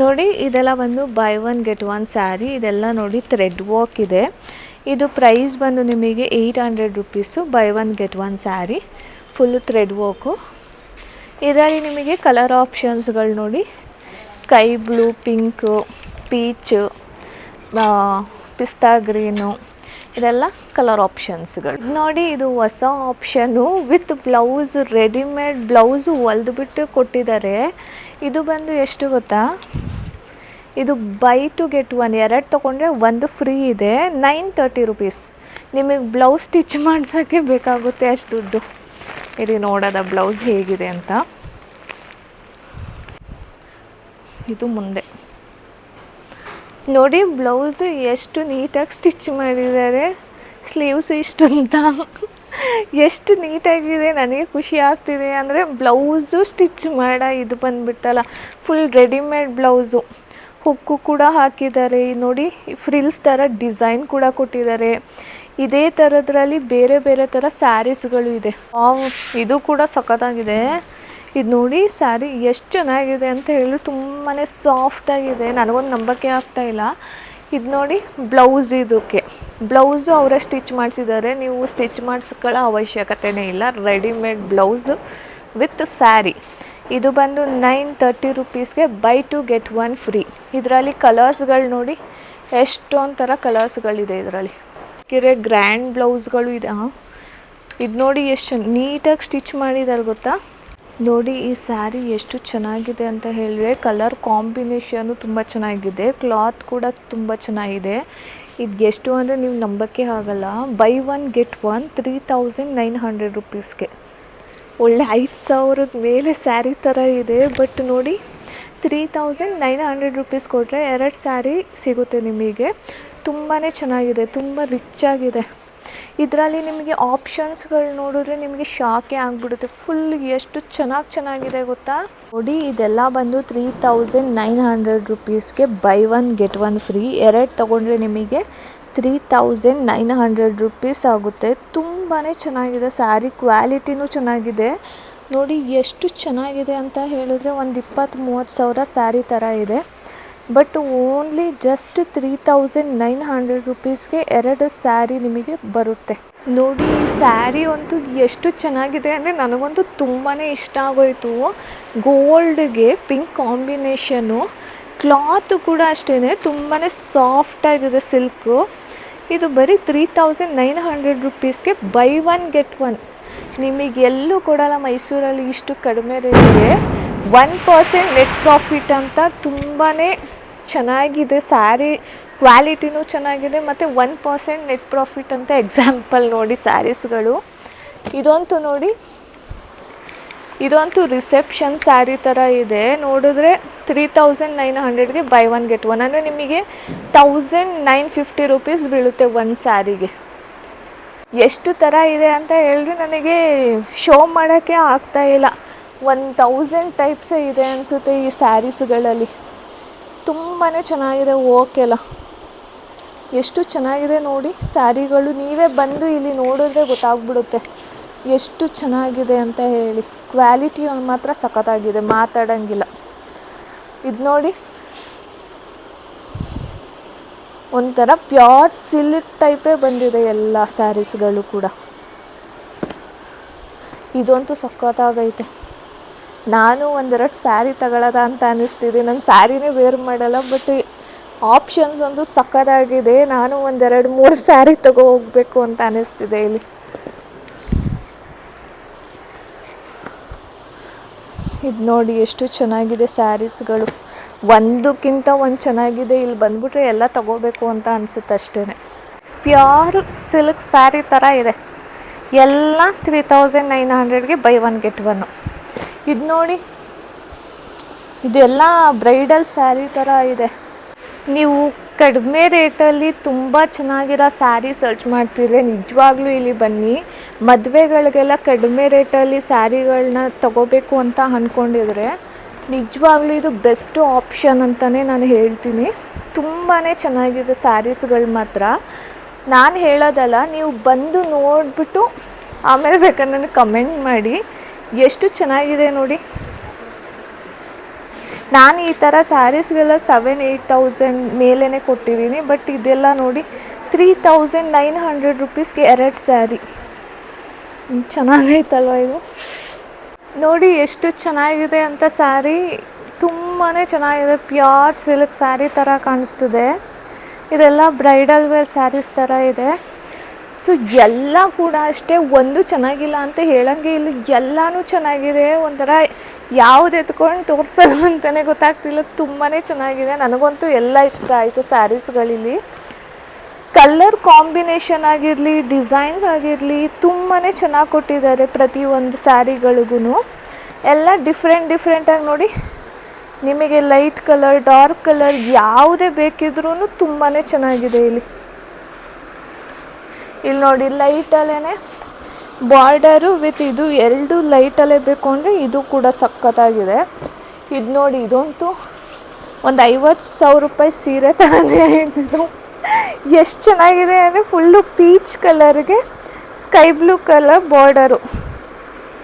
[SPEAKER 1] ನೋಡಿ. ಇದೆಲ್ಲ ಬಂದು buy one get one sari. ಇದೆಲ್ಲ ನೋಡಿ ಥ್ರೆಡ್ ವರ್ಕ್ ಇದೆ. ಇದು ಪ್ರೈಸ್ ಬಂದು ನಿಮಗೆ 800 rupees. Buy one get one sari, full thread work. ಇದರಲ್ಲಿ ನಿಮಗೆ ಕಲರ್ ಆಪ್ಷನ್ಸ್ಗಳು ನೋಡಿ, ಸ್ಕೈ ಬ್ಲೂ, ಪಿಂಕು, ಪೀಚು, ಪಿಸ್ತಾ ಗ್ರೀನು, ಇದೆಲ್ಲ ಕಲರ್ ಆಪ್ಷನ್ಸ್ಗಳು ನೋಡಿ. ಇದು ಹೊಸ option with blouse, readymade blouse ಹೊಲ್ದುಬಿಟ್ಟು ಕೊಟ್ಟಿದ್ದಾರೆ. ಇದು ಬಂದು ಎಷ್ಟು ಗೊತ್ತಾ, ಇದು ಬೈ ಟು ಗೆಟ್ ಒನ್, 2 ತೊಗೊಂಡ್ರೆ 1 ಫ್ರೀ ಇದೆ. 930 ರುಪೀಸ್. ನಿಮಗೆ ಬ್ಲೌಸ್ ಸ್ಟಿಚ್ ಮಾಡ್ಸೋಕ್ಕೆ ಬೇಕಾಗುತ್ತೆ ಅಷ್ಟು ದುಡ್ಡು. ಇದು ನೋಡೋದ ಬ್ಲೌಸ್ ಹೇಗಿದೆ ಅಂತ. ಇದು ಮುಂದೆ ನೋಡಿ, ಬ್ಲೌಸು ಎಷ್ಟು ನೀಟಾಗಿ ಸ್ಟಿಚ್ ಮಾಡಿದ್ದಾರೆ. ಸ್ಲೀವ್ಸ್ ಇಷ್ಟು ಅಂತ ಎಷ್ಟು ನೀಟಾಗಿದೆ. ನನಗೆ ಖುಷಿ ಆಗ್ತಿದೆ ಅಂದರೆ ಬ್ಲೌಸು ಸ್ಟಿಚ್ ಇದು ಬಂದುಬಿಟ್ಟಲ್ಲ, ಫುಲ್ ರೆಡಿಮೇಡ್ ಬ್ಲೌಸು. ಹುಕ್ಕು ಕೂಡ ಹಾಕಿದ್ದಾರೆ ನೋಡಿ, ಫ್ರಿಲ್ಸ್ ಥರ ಡಿಸೈನ್ ಕೂಡ ಕೊಟ್ಟಿದ್ದಾರೆ. ಇದೇ ಥರದ್ರಲ್ಲಿ ಬೇರೆ ಬೇರೆ ಥರ ಸ್ಯಾರೀಸ್ಗಳು ಇದೆ. ಇದು ಕೂಡ ಸಖತ್ತಾಗಿದೆ. ಇದು ನೋಡಿ, ಸ್ಯಾರಿ ಎಷ್ಟು ಚೆನ್ನಾಗಿದೆ ಅಂತ ಹೇಳಿ, ತುಂಬಾ ಸಾಫ್ಟಾಗಿದೆ. ನನಗೊಂದು ನಂಬಕ್ಕೆ ಆಗ್ತಾಯಿಲ್ಲ. ಇದು ನೋಡಿ, ಬ್ಲೌಸ್, ಇದಕ್ಕೆ ಬ್ಲೌಸು ಅವರೇ ಸ್ಟಿಚ್ ಮಾಡಿಸಿದ್ದಾರೆ. ನೀವು ಸ್ಟಿಚ್ ಮಾಡಿಸ್ಕೊಳ್ಳೋ ಅವಶ್ಯಕತೆಯೇ ಇಲ್ಲ. Readymade blouse with sari. ಇದು ಬಂದು 930 ರುಪೀಸ್ಗೆ buy two get one free. ಇದರಲ್ಲಿ ಕಲರ್ಸ್ಗಳು ನೋಡಿ, ಎಷ್ಟೊಂದು ಥರ ಕಲರ್ಸ್ಗಳಿದೆ ಇದರಲ್ಲಿ. ಗ್ರ್ಯಾಂಡ್ ಬ್ಲೌಸ್ಗಳು ಇದೆ. ಇದು ನೋಡಿ ಎಷ್ಟು ನೀಟಾಗಿ ಸ್ಟಿಚ್ ಮಾಡಿದ್ದಾರೆ ಗೊತ್ತಾ. ನೋಡಿ ಈ ಸ್ಯಾರಿ ಎಷ್ಟು ಚೆನ್ನಾಗಿದೆ ಅಂತ ಹೇಳಿದ್ರೆ, ಕಲರ್ ಕಾಂಬಿನೇಷನು ತುಂಬ ಚೆನ್ನಾಗಿದೆ, ಕ್ಲಾತ್ ಕೂಡ ತುಂಬ ಚೆನ್ನಾಗಿದೆ. ಇದು ಎಷ್ಟು ಅಂದರೆ ನೀವು ನಂಬಕ್ಕೆ ಆಗಲ್ಲ. Buy one get one 3900 ರುಪೀಸ್ಗೆ. ಒಳ್ಳೆ 5000 ಮೇಲೆ ಸ್ಯಾರಿ ಥರ ಇದೆ. ಬಟ್ ನೋಡಿ, 3900 ರುಪೀಸ್ ಕೊಟ್ಟರೆ 2 ಸ್ಯಾರಿ ಸಿಗುತ್ತೆ ನಿಮಗೆ. ತುಂಬಾ ಚೆನ್ನಾಗಿದೆ, ತುಂಬ ರಿಚ್ ಆಗಿದೆ. ಇದರಲ್ಲಿ ನಿಮಗೆ ಆಪ್ಷನ್ಸ್ಗಳು ನೋಡಿದ್ರೆ ನಿಮಗೆ ಶಾಕೇ ಆಗಿಬಿಡುತ್ತೆ. ಫುಲ್ ಎಷ್ಟು ಚೆನ್ನಾಗಿದೆ ಗೊತ್ತಾ. ನೋಡಿ, ಇದೆಲ್ಲ ಬಂದು 3900 ರುಪೀಸ್ಗೆ buy one get one free. 2 ತೊಗೊಂಡ್ರೆ ನಿಮಗೆ 3900 ರುಪೀಸ್ ಆಗುತ್ತೆ. ತುಂಬಾ ಚೆನ್ನಾಗಿದೆ ಸ್ಯಾರಿ, ಕ್ವಾಲಿಟಿನೂ ಚೆನ್ನಾಗಿದೆ. ನೋಡಿ ಎಷ್ಟು ಚೆನ್ನಾಗಿದೆ ಅಂತ ಹೇಳಿದ್ರೆ, ಒಂದು 20-30 ಸಾವಿರ ಸ್ಯಾರಿ ಥರ ಇದೆ. ಬಟ್ ಓನ್ಲಿ ಜಸ್ಟ್ 3900 ರುಪೀಸ್ಗೆ 2 ಸ್ಯಾರಿ ನಿಮಗೆ ಬರುತ್ತೆ. ನೋಡಿ, ಈ ಸ್ಯಾರಿ ಅಂತೂ ಎಷ್ಟು ಚೆನ್ನಾಗಿದೆ ಅಂದರೆ ನನಗಂತೂ ತುಂಬಾ ಇಷ್ಟ ಆಗೋಯಿತು. ಗೋಲ್ಡ್ಗೆ ಪಿಂಕ್ ಕಾಂಬಿನೇಷನು, ಕ್ಲಾತು ಕೂಡ ಅಷ್ಟೇ ತುಂಬಾ ಸಾಫ್ಟಾಗಿದೆ, ಸಿಲ್ಕು. ಇದು ಬರೀ 3900 ರುಪೀಸ್ಗೆ ಬೈ ಒನ್ ಗೆಟ್ ಒನ್. ನಿಮಗೆ ಎಲ್ಲೂ ಕೊಡಲ್ಲ ಮೈಸೂರಲ್ಲಿ ಇಷ್ಟು ಕಡಿಮೆ ರೇಟ್ಗೆ. 1% ನೆಟ್ ಪ್ರಾಫಿಟ್ ಅಂತ ತುಂಬಾ ಚೆನ್ನಾಗಿದೆ. ಸ್ಯಾರಿ ಕ್ವಾಲಿಟಿನೂ ಚೆನ್ನಾಗಿದೆ, ಮತ್ತು 1% ನೆಟ್ ಪ್ರಾಫಿಟ್ ಅಂತ ಎಕ್ಸಾಂಪಲ್ ನೋಡಿ ಸ್ಯಾರೀಸ್ಗಳು. ಇದಂತೂ ರಿಸೆಪ್ಷನ್ ಸ್ಯಾರಿ ಥರ ಇದೆ. ನೋಡಿದ್ರೆ 3900ಗೆ ಬೈ ಒನ್ ಗೆಟ್ ಒನ್ ಅಂದರೆ ನಿಮಗೆ 1950 ರುಪೀಸ್ ಬೀಳುತ್ತೆ ಒಂದು ಸ್ಯಾರಿಗೆ. ಎಷ್ಟು ಥರ ಇದೆ ಅಂತ ಹೇಳಿದ್ರೆ ನನಗೆ ಶೋ ಮಾಡೋಕ್ಕೆ ಆಗ್ತಾಯಿಲ್ಲ. 1000 ಟೈಪ್ಸೇ ಇದೆ ಅನಿಸುತ್ತೆ ಈ ಸ್ಯಾರೀಸ್ಗಳಲ್ಲಿ. ತುಂಬಾ ಚೆನ್ನಾಗಿದೆ. ಓಕೆಲ್ಲ ಎಷ್ಟು ಚೆನ್ನಾಗಿದೆ ನೋಡಿ ಸ್ಯಾರಿಗಳು. ನೀವೇ ಬಂದು ಇಲ್ಲಿ ನೋಡಿದ್ರೆ ಗೊತ್ತಾಗ್ಬಿಡುತ್ತೆ ಎಷ್ಟು ಚೆನ್ನಾಗಿದೆ ಅಂತ ಹೇಳಿ. ಕ್ವಾಲಿಟಿ ಮಾತ್ರ ಸಖತ್ತಾಗಿದೆ, ಮಾತಾಡೋಂಗಿಲ್ಲ. ಇದು ನೋಡಿ, ಒಂಥರ ಪ್ಯೂರ್ ಸಿಲ್ಕ್ ಟೈಪೇ ಬಂದಿದೆ ಎಲ್ಲ ಸ್ಯಾರೀಸ್ಗಳು ಕೂಡ. ಇದಂತೂ ಸಖತ್ತಾಗೈತೆ. ನಾನು 1-2 ಸ್ಯಾರಿ ತಗೊಳ್ಳೋದ ಅಂತ ಅನ್ನಿಸ್ತಿದೆ. ನಾನು ಸ್ಯಾರಿನೇ ವೇರ್ ಮಾಡಲ್ಲ, ಬಟ್ ಆಪ್ಷನ್ಸ್ ಒಂದು ಸಖತ್ತಾಗಿದೆ. ನಾನು 1-2-3 ಸ್ಯಾರಿ ಹೋಗಬೇಕು ಅಂತ ಅನ್ನಿಸ್ತಿದೆ ಇಲ್ಲಿ. ಇದು ನೋಡಿ ಎಷ್ಟು ಚೆನ್ನಾಗಿದೆ ಸ್ಯಾರೀಸ್ಗಳು. ಒಂದಕ್ಕಿಂತ ಒಂದು ಚೆನ್ನಾಗಿದೆ. ಇಲ್ಲಿ ಬಂದ್ಬಿಟ್ರೆ ಎಲ್ಲ ತಗೋಬೇಕು ಅಂತ ಅನಿಸುತ್ತೆ ಅಷ್ಟೇ. ಪ್ಯೂರ್ ಸಿಲ್ಕ್ ಸ್ಯಾರಿ ಥರ ಇದೆ. ಎಲ್ಲ 3900ಗೆ ಬೈ ಒನ್ ಗೆಟ್ ಒನ್ನು. ಇದು ನೋಡಿ, ಇದೆಲ್ಲ ಬ್ರೈಡಲ್ ಸ್ಯಾರಿ ಥರ ಇದೆ. ನೀವು ಕಡಿಮೆ ರೇಟಲ್ಲಿ ತುಂಬ ಚೆನ್ನಾಗಿರೋ ಸ್ಯಾರಿ ಸರ್ಚ್ ಮಾಡ್ತಿದ್ರೆ ನಿಜವಾಗ್ಲೂ ಇಲ್ಲಿ ಬನ್ನಿ. ಮದುವೆಗಳಿಗೆಲ್ಲ ಕಡಿಮೆ ರೇಟಲ್ಲಿ ಸ್ಯಾರಿಗಳನ್ನ ತಗೋಬೇಕು ಅಂತ ಅಂದ್ಕೊಂಡಿದ್ರೆ ನಿಜವಾಗ್ಲೂ ಇದು ಬೆಸ್ಟ್ ಆಪ್ಷನ್ ಅಂತಲೇ ನಾನು ಹೇಳ್ತೀನಿ. ತುಂಬಾ ಚೆನ್ನಾಗಿದೆ ಸ್ಯಾರೀಸ್ಗಳು ಮಾತ್ರ. ನಾನು ಹೇಳೋದಲ್ಲ, ನೀವು ಬಂದು ನೋಡಿಬಿಟ್ಟು ಆಮೇಲೆ ಬೇಕಾದ್ರೆ ನನಗೆ ಕಮೆಂಟ್ ಮಾಡಿ ಎಷ್ಟು ಚೆನ್ನಾಗಿದೆ ನೋಡಿ. ನಾನು ಈ ಥರ ಸ್ಯಾರೀಸ್ಗೆಲ್ಲ 7,000-8,000 ಮೇಲೇ ಕೊಟ್ಟಿದ್ದೀನಿ. ಬಟ್ ಇದೆಲ್ಲ ನೋಡಿ 3,900 ರುಪೀಸ್ಗೆ 2 ಸ್ಯಾರಿ. ಚೆನ್ನಾಗೈತಲ್ವ ಇದು? ನೋಡಿ ಎಷ್ಟು ಚೆನ್ನಾಗಿದೆ ಅಂತ ಸ್ಯಾರಿ. ತುಂಬಾ ಚೆನ್ನಾಗಿದೆ. ಪ್ಯೂರ್ ಸಿಲ್ಕ್ ಸ್ಯಾರಿ ಥರ ಕಾಣಿಸ್ತಿದೆ. ಇದೆಲ್ಲ ಬ್ರೈಡಲ್ ವೇರ್ ಸ್ಯಾರೀಸ್ ಥರ ಇದೆ. ಸೊ ಎಲ್ಲ ಕೂಡ ಅಷ್ಟೇ, ಒಂದು ಚೆನ್ನಾಗಿಲ್ಲ ಅಂತ ಹೇಳೋಂಗೆ ಇಲ್ಲ, ಎಲ್ಲನೂ ಚೆನ್ನಾಗಿದೆ. ಒಂಥರ ಯಾವ್ದು ಎತ್ಕೊಂಡು ತೋರಿಸೋದು ಅಂತಲೇ ಗೊತ್ತಾಗ್ತಿಲ್ಲ. ತುಂಬಾ ಚೆನ್ನಾಗಿದೆ. ನನಗಂತೂ ಎಲ್ಲ ಇಷ್ಟ ಆಯಿತು ಸ್ಯಾರೀಸ್ಗಳಲ್ಲಿ. ಕಲರ್ ಕಾಂಬಿನೇಷನ್ ಆಗಿರಲಿ, ಡಿಸೈನ್ಸ್ ಆಗಿರಲಿ ತುಂಬಾ ಚೆನ್ನಾಗಿ ಕೊಟ್ಟಿದ್ದಾರೆ. ಪ್ರತಿಯೊಂದು ಸ್ಯಾರಿಗಳಿಗೂ ಎಲ್ಲ ಡಿಫ್ರೆಂಟಾಗಿ ನೋಡಿ. ನಿಮಗೆ ಲೈಟ್ ಕಲರ್, ಡಾರ್ಕ್ ಕಲರ್ ಯಾವುದೇ ಬೇಕಿದ್ರೂ ತುಂಬಾ ಚೆನ್ನಾಗಿದೆ. ಇಲ್ಲಿ ನೋಡಿ, ಲೈಟಲ್ಲೇ ಬಾರ್ಡರು ವಿತ್ ಇದು ಎರಡು ಲೈಟಲ್ಲೇ ಬೇಕು ಅಂದರೆ ಇದು ಕೂಡ ಸಖತ್ತಾಗಿದೆ. ಇದು ನೋಡಿ, ಇದಂತೂ ಒಂದು 50,000 ರೂಪಾಯಿ ಸೀರೆ ಥರನೇ ಇದು. ಎಷ್ಟು ಚೆನ್ನಾಗಿದೆ ಅಂದರೆ ಫುಲ್ಲು ಪೀಚ್ ಕಲರ್ಗೆ ಸ್ಕೈ ಬ್ಲೂ ಕಲರ್ ಬಾರ್ಡರು.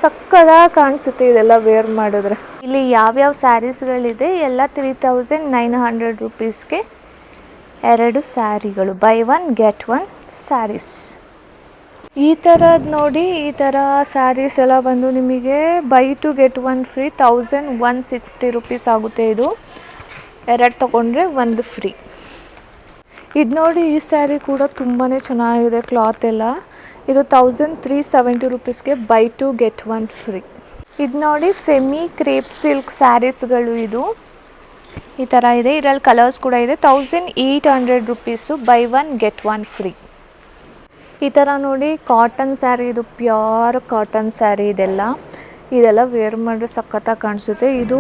[SPEAKER 1] ಸಕ್ಕತ್ತಾಗಿ ಕಾಣಿಸುತ್ತೆ ಇದೆಲ್ಲ ವೇರ್ ಮಾಡಿದ್ರೆ. ಇಲ್ಲಿ ಯಾವ್ಯಾವ ಸ್ಯಾರೀಸ್ಗಳಿದೆ ಎಲ್ಲ 3,900 ರುಪೀಸ್ಗೆ 2 ಸ್ಯಾರಿಗಳು. Buy 1 get 1 saris. ಈ ಥರದ್ದು ನೋಡಿ, ಈ ಥರ ಸ್ಯಾರೀಸ್ ಎಲ್ಲ ಬಂದು ನಿಮಗೆ ಬೈ 2 get 1 ಫ್ರೀ 1,160 ರುಪೀಸ್ ಆಗುತ್ತೆ. ಇದು 2 ತೊಗೊಂಡ್ರೆ 1 ಫ್ರೀ. ಇದು ನೋಡಿ, ಈ ಸ್ಯಾರಿ ಕೂಡ ತುಂಬಾ ಚೆನ್ನಾಗಿದೆ. ಕ್ಲಾತ್ ಎಲ್ಲ ಇದು 1,370 ರುಪೀಸ್ಗೆ ಬೈ 2 get 1 ಫ್ರೀ. ಇದು ನೋಡಿ, ಸೆಮಿ ಕ್ರೇಪ್ ಸಿಲ್ಕ್ ಸ್ಯಾರೀಸ್ಗಳು. ಇದು ಈ ಥರ ಇದೆ. ಇದರಲ್ಲಿ ಕಲರ್ಸ್ ಕೂಡ ಇದೆ. 1,800 ರುಪೀಸು ಬೈ 1 get 1 ಫ್ರೀ. ಈ ಥರ ನೋಡಿ, ಕಾಟನ್ ಸ್ಯಾರಿ. ಇದು ಪ್ಯೂರ್ ಕಾಟನ್ ಸ್ಯಾರಿ. ಇದೆಲ್ಲ ವೇರ್ ಮಾಡಿದ್ರೆ ಸಖತ್ತಾಗಿ ಕಾಣಿಸುತ್ತೆ. ಇದು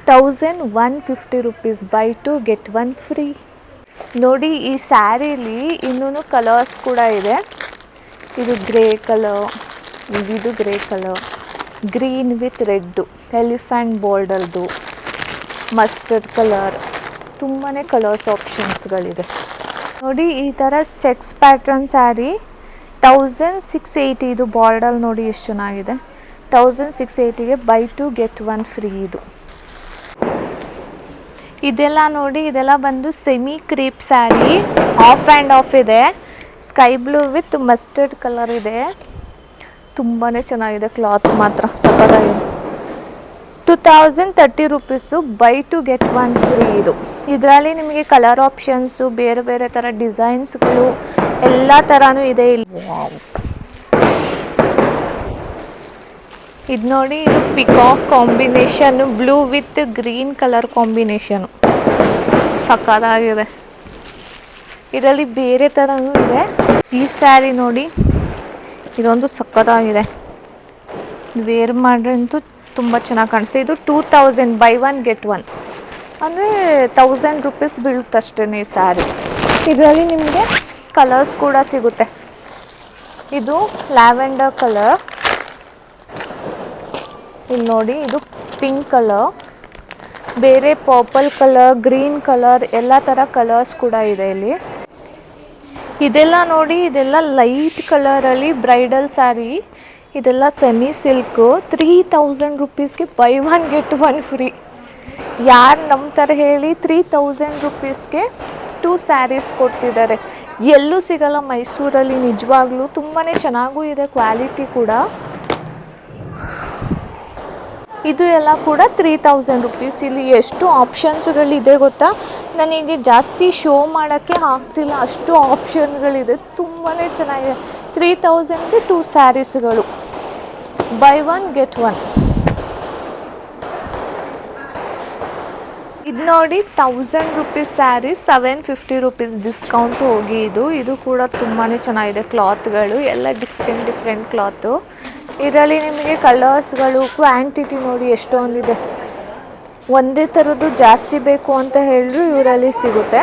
[SPEAKER 1] 1,150 ರುಪೀಸ್ ಬೈ 2 get 1 ಫ್ರೀ. ನೋಡಿ, ಈ ಸ್ಯಾರೀಲಿ ಇನ್ನೂ ಕಲರ್ಸ್ ಕೂಡ ಇದೆ. ಇದು ಗ್ರೇ ಕಲರ್, ಇದು grey colour, green with red, elephant ಬೋರ್ಡರ್ದು, ಮಸ್ಟರ್ಡ್ ಕಲರ್, ತುಂಬಾ ಕಲರ್ಸ್ ಆಪ್ಷನ್ಸ್ಗಳಿದೆ. ನೋಡಿ, ಈ ಥರ ಚೆಕ್ಸ್ ಪ್ಯಾಟ್ರನ್ ಸ್ಯಾರಿ 1,680. ಇದು ಬಾರ್ಡರ್ ನೋಡಿ ಎಷ್ಟು ಚೆನ್ನಾಗಿದೆ. 1,680ಗೆ ಬೈ 2 get 1 ಫ್ರೀ. ಇದೆಲ್ಲ ನೋಡಿ, ಇದೆಲ್ಲ ಬಂದು semi crepe sari. Half and half ಇದೆ. Sky blue with mustard colour ಇದೆ. ತುಂಬಾ ಚೆನ್ನಾಗಿದೆ. ಕ್ಲಾತ್ ಮಾತ್ರ ಸಖತ್ತಾಗಿದೆ. 2,030 ರುಪೀಸು ಬೈ 2 get 1 ಫ್ರೀ. ಇದರಲ್ಲಿ ನಿಮಗೆ ಕಲರ್ ಆಪ್ಷನ್ಸು, ಬೇರೆ ಬೇರೆ ಥರ ಡಿಸೈನ್ಸ್ಗಳು ಎಲ್ಲ ಥರನೂ ಇದೆ ಇಲ್ಲಿ. ಇದು ನೋಡಿ, ಇದು peacock combination, blue with green colour combination ಸಖತ್ತಾಗಿದೆ. ಇದರಲ್ಲಿ ಬೇರೆ ಥರನೂ ಇದೆ. ಈ ಸ್ಯಾರಿ ನೋಡಿ, ಇದೊಂದು ಸಖತ್ತಾಗಿದೆ. ವೇರ್ ಮಾಡ್ರೆ ಅಂತೂ ತುಂಬ ಚೆನ್ನಾಗಿ ಕಾಣಿಸುತ್ತೆ. ಇದು 2,000 ಬೈ 1 get 1 ಅಂದರೆ 1,000 ರುಪೀಸ್ ಬೀಳುತ್ತಷ್ಟೇ ಈ ಸ್ಯಾರಿ. ಇದರಲ್ಲಿ ನಿಮಗೆ ಕಲರ್ಸ್ ಕೂಡ ಸಿಗುತ್ತೆ. ಇದು ಲ್ಯಾವೆಂಡರ್ ಕಲರ್. ಇಲ್ಲಿ ನೋಡಿ, ಇದು ಪಿಂಕ್ ಕಲರ್, ಬೇರೆ ಪರ್ಪಲ್ ಕಲರ್, ಗ್ರೀನ್ ಕಲರ್ ಎಲ್ಲ ಥರ ಕಲರ್ಸ್ ಕೂಡ ಇದೆ ಇಲ್ಲಿ. ಇದೆಲ್ಲ ನೋಡಿ, ಇದೆಲ್ಲ ಲೈಟ್ ಕಲರಲ್ಲಿ ಬ್ರೈಡಲ್ ಸ್ಯಾರಿ. ಇದೆಲ್ಲ ಸೆಮಿ ಸಿಲ್ಕು. 3,000 ರುಪೀಸ್ಗೆ ಬೈ 1 get 1 ಫ್ರೀ. ಯಾರು ನಂಬ್ತಾರೆ ಹೇಳಿ? 3,000 ರುಪೀಸ್ಗೆ 2 ಸ್ಯಾರೀಸ್ ಕೊಡ್ತಿದ್ದಾರೆ. ಎಲ್ಲೂ ಸಿಗಲ್ಲ ಮೈಸೂರಲ್ಲಿ. ನಿಜವಾಗ್ಲೂ ತುಂಬಾ ಚೆನ್ನಾಗೂ ಇದೆ, ಕ್ವಾಲಿಟಿ ಕೂಡ. ಇದು ಎಲ್ಲ ಕೂಡ 3,000 ರುಪೀಸ್. ಇಲ್ಲಿ ಎಷ್ಟು ಆಪ್ಷನ್ಸ್ಗಳಿದೆ ಗೊತ್ತಾ? ನನಗೆ ಜಾಸ್ತಿ ಶೋ ಮಾಡೋಕ್ಕೆ ಆಗ್ತಿಲ್ಲ, ಅಷ್ಟು ಆಪ್ಷನ್ಗಳಿದೆ. ತುಂಬಾ ಚೆನ್ನಾಗಿದೆ. 3,000ಗೆ 2 ಸ್ಯಾರೀಸ್ಗಳು ಬೈ 1 get 1. ಇದು ನೋಡಿ, 1,000 ರುಪೀಸ್ ಸ್ಯಾರಿ 750 ರುಪೀಸ್ ಡಿಸ್ಕೌಂಟ್ ಹೋಗಿ. ಇದು ಕೂಡ ತುಂಬಾ ಚೆನ್ನಾಗಿದೆ. ಕ್ಲಾತ್ಗಳು ಎಲ್ಲ ಡಿಫ್ರೆಂಟ್ ಕ್ಲಾತು. ಇದರಲ್ಲಿ ನಿಮಗೆ ಕಲರ್ಸ್ಗಳು ಕ್ವಾಂಟಿಟಿ ನೋಡಿ ಎಷ್ಟೊಂದಿದೆ. ಒಂದೇ ಥರದ್ದು ಜಾಸ್ತಿ ಬೇಕು ಅಂತ ಹೇಳಿದ್ರು ಇವರಲ್ಲಿ ಸಿಗುತ್ತೆ.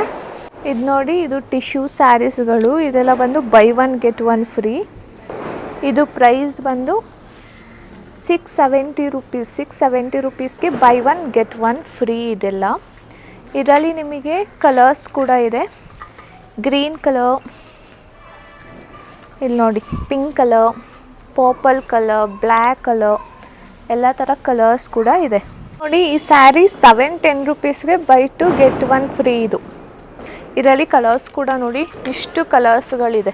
[SPEAKER 1] ಇದು ನೋಡಿ, ಇದು ಟಿಶ್ಯೂ ಸ್ಯಾರೀಸ್ಗಳು. ಇದೆಲ್ಲ ಬಂದು buy one get one free. ಇದು ಪ್ರೈಸ್ ಬಂದು 670 ರುಪೀಸ್. 670 ರುಪೀಸ್ಗೆ buy one get one free ಇದೆಲ್ಲ. ಇದರಲ್ಲಿ ನಿಮಗೆ ಕಲರ್ಸ್ ಕೂಡ ಇದೆ. ಗ್ರೀನ್ ಕಲರ್, ಇಲ್ಲಿ ನೋಡಿ pink colour, purple colour, black colour, ಎಲ್ಲ ಥರ ಕಲರ್ಸ್ ಕೂಡ ಇದೆ. ನೋಡಿ ಈ ಸ್ಯಾರಿ 710 ರುಪೀಸ್ಗೆ buy two get one free ಇದು. ಇದರಲ್ಲಿ ಕಲರ್ಸ್ ಕೂಡ ನೋಡಿ ಇಷ್ಟು ಕಲರ್ಸ್ಗಳಿದೆ.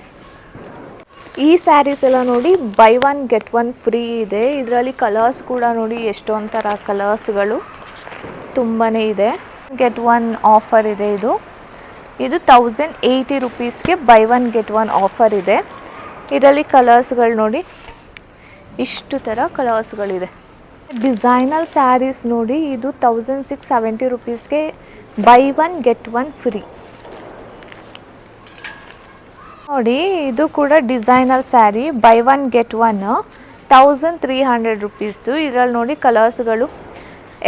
[SPEAKER 1] ಈ ಸ್ಯಾರೀಸ್ ಎಲ್ಲ ನೋಡಿ buy one get one free ಇದೆ. ಇದರಲ್ಲಿ ಕಲರ್ಸ್ ಕೂಡ ನೋಡಿ ಎಷ್ಟೊಂದು ಥರ ಕಲರ್ಸ್ಗಳು ತುಂಬಾ ಇದೆ. ಗೆಟ್ ಒನ್ ಆಫರ್ ಇದೆ ಇದು. ಇದು 1080 ರುಪೀಸ್ಗೆ buy one get one offer ಇದೆ. ಇದರಲ್ಲಿ ಕಲರ್ಸ್ಗಳು ನೋಡಿ ಇಷ್ಟು ಥರ ಕಲರ್ಸ್ಗಳಿದೆ. ಡಿಸೈನರ್ ಸ್ಯಾರೀಸ್ ನೋಡಿ, ಇದು 1670 ರುಪೀಸ್ಗೆ buy one get one free. ನೋಡಿ ಇದು ಕೂಡ designer sari, buy one get one 1300 rupees. ಇದರಲ್ಲಿ ನೋಡಿ ಕಲರ್ಸ್ಗಳು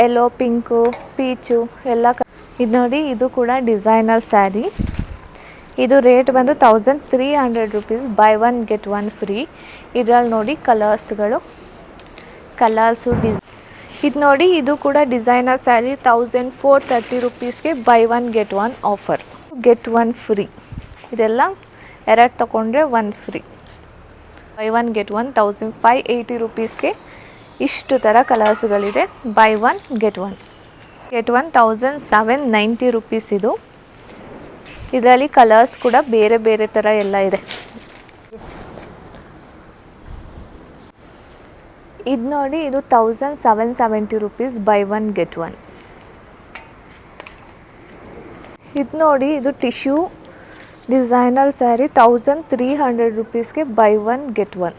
[SPEAKER 1] ಯೆಲ್ಲೋ, ಪಿಂಕು, ಪೀಚು ಎಲ್ಲ. ಇದು ನೋಡಿ, ಇದು ಕೂಡ ಡಿಸೈನರ್ ಸ್ಯಾರಿ. ಇದು ರೇಟ್ ಬಂದು 1300 rupees, buy one get one free. ಇದರಲ್ಲಿ ನೋಡಿ ಕಲರ್ಸ್ಗಳು, ಕಲರ್ಸು ಇದು ನೋಡಿ, ಇದು ಕೂಡ ಡಿಸೈನರ್ ಸ್ಯಾರಿ 1430 ರುಪೀಸ್ಗೆ buy one get one offer, get one free. ಇದೆಲ್ಲ ಎರಡು ತೊಗೊಂಡ್ರೆ one free. Buy one get one 1580 ರುಪೀಸ್ಗೆ ಇಷ್ಟು ಥರ ಕಲರ್ಸ್ಗಳಿದೆ. Buy one get one 1790 rupees ಇದು. ಇದರಲ್ಲಿ ಕಲರ್ಸ್ ಕೂಡ ಬೇರೆ ಬೇರೆ ಥರ ಎಲ್ಲ ಇದೆ. ಇದು ನೋಡಿ, ಇದು 1770 rupees, buy one get one. ಇದು ನೋಡಿ, ಇದು ಟಿಶ್ಯೂ ಡಿಸೈನರ್ ಸ್ಯಾರಿ 1300 ರುಪೀಸ್ಗೆ ಬೈ ಒನ್ ಗೆಟ್ ಒನ್.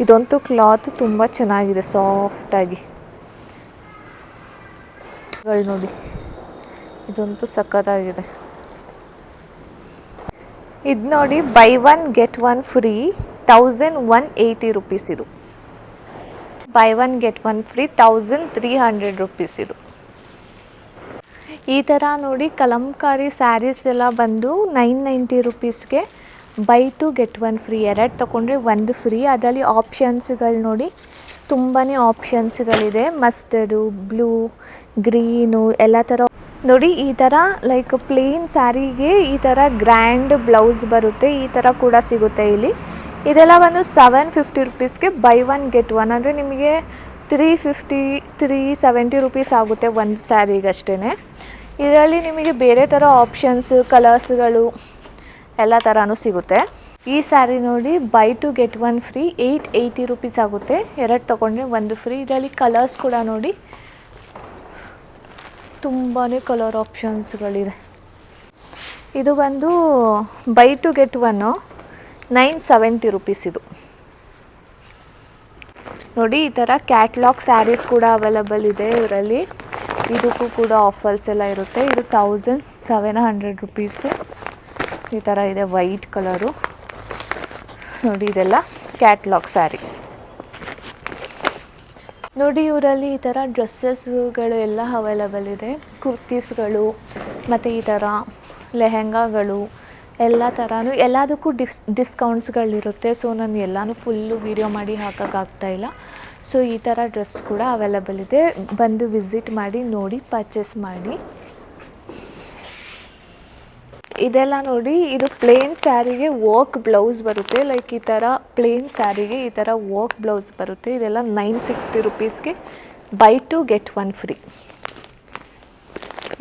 [SPEAKER 1] ಇದಂತೂ ಕ್ಲಾತ್ ತುಂಬ ಚೆನ್ನಾಗಿದೆ, ಸಾಫ್ಟಾಗಿ ನೋಡಿ, ಇದಂತೂ ಸಖತ್ತಾಗಿದೆ. ಇದು ನೋಡಿ, buy one get one free 1180 rupees ಇದು. Buy one get one free 1300 rupees ಇದು. ಈ ಥರ ನೋಡಿ ಕಲಂಕಾರಿ ಸ್ಯಾರೀಸ್ ಎಲ್ಲ ಬಂದು 990 ರುಪೀಸ್ಗೆ buy two get one free. ಎರಡು ತೊಗೊಂಡ್ರೆ ಒಂದು ಫ್ರೀ. ಅದರಲ್ಲಿ ಆಪ್ಷನ್ಸ್ಗಳು ನೋಡಿ ತುಂಬಾ ಆಪ್ಷನ್ಸ್ಗಳಿದೆ. ಮಸ್ಟರ್ಡು, ಬ್ಲೂ, ಗ್ರೀನು ಎಲ್ಲ ಥರ ನೋಡಿ. ಈ ಥರ ಲೈಕ್ ಪ್ಲೇನ್ ಸ್ಯಾರಿಗೆ ಈ ಥರ ಗ್ರ್ಯಾಂಡ್ ಬ್ಲೌಸ್ ಬರುತ್ತೆ, ಈ ಥರ ಕೂಡ ಸಿಗುತ್ತೆ ಇಲ್ಲಿ. ಇದೆಲ್ಲ ಬಂದು 750 ರುಪೀಸ್ಗೆ ಬೈ ಒನ್ ಗೆಟ್ ಒನ್. ಅಂದರೆ ನಿಮಗೆ 370 ರುಪೀಸ್ ಆಗುತ್ತೆ ಒಂದು ಸ್ಯಾರಿಗಷ್ಟೇ. ಇದರಲ್ಲಿ ನಿಮಗೆ ಬೇರೆ ಥರ ಆಪ್ಷನ್ಸ್, ಕಲರ್ಸ್ಗಳು ಎಲ್ಲ ಥರನೂ ಸಿಗುತ್ತೆ. ಈ ಸ್ಯಾರಿ ನೋಡಿ, by two get one free 880 rupees ಆಗುತ್ತೆ. ಎರಡು ತೊಗೊಂಡ್ರೆ ಒಂದು ಫ್ರೀ. ಇದರಲ್ಲಿ ಕಲರ್ಸ್ ಕೂಡ ನೋಡಿ ತುಂಬಾ ಕಲರ್ ಆಪ್ಷನ್ಸ್ಗಳಿದೆ. ಇದು ಬಂದು by two get one 970 rupees ಇದು. ನೋಡಿ ಈ ಥರ ಕ್ಯಾಟ್ಲಾಗ್ ಸ್ಯಾರೀಸ್ ಕೂಡ ಅವೈಲಬಲ್ ಇದೆ ಇವರಲ್ಲಿ. ಇದಕ್ಕೂ ಕೂಡ ಆಫರ್ಸ್ ಎಲ್ಲ ಇರುತ್ತೆ. ಇದು 1700 ರುಪೀಸು. ಈ ಥರ ಇದೆ ವೈಟ್ ಕಲರು ನೋಡಿ. ಇದೆಲ್ಲ ಕ್ಯಾಟ್ಲಾಗ್ ಸ್ಯಾರಿ ನೋಡಿ. ಇವರಲ್ಲಿ ಈ ಥರ ಡ್ರೆಸ್ಸಸ್ಗಳು ಎಲ್ಲ ಅವೈಲಬಲ್ ಇದೆ. ಕುರ್ತೀಸ್ಗಳು ಮತ್ತು ಈ ಥರ ಲೆಹೆಂಗಾಗಳು ಎಲ್ಲ ಥರನೂ, ಎಲ್ಲದಕ್ಕೂ ಡಿಸ್ಕೌಂಟ್ಸ್ಗಳಿರುತ್ತೆ. ಸೊ ನಾನು ಎಲ್ಲನೂ ಫುಲ್ಲು ವೀಡಿಯೋ ಮಾಡಿ ಹಾಕೋಕ್ಕಾಗ್ತಾಯಿಲ್ಲ. ಸೊ ಈ ಥರ ಡ್ರೆಸ್ ಕೂಡ ಅವೈಲಬಲ್ ಇದೆ. ಬಂದು ವಿಸಿಟ್ ಮಾಡಿ, ನೋಡಿ, ಪರ್ಚೇಸ್ ಮಾಡಿ. ಇದೆಲ್ಲ ನೋಡಿ, ಇದು ಪ್ಲೇನ್ ಸ್ಯಾರಿಗೆ ವರ್ಕ್ ಬ್ಲೌಸ್ ಬರುತ್ತೆ. ಲೈಕ್ ಈ ಥರ ಪ್ಲೇನ್ ಸ್ಯಾರಿಗೆ ಈ ಥರ ವರ್ಕ್ ಬ್ಲೌಸ್ ಬರುತ್ತೆ. ಇದೆಲ್ಲ 960 ರುಪೀಸ್ಗೆ buy two get one free.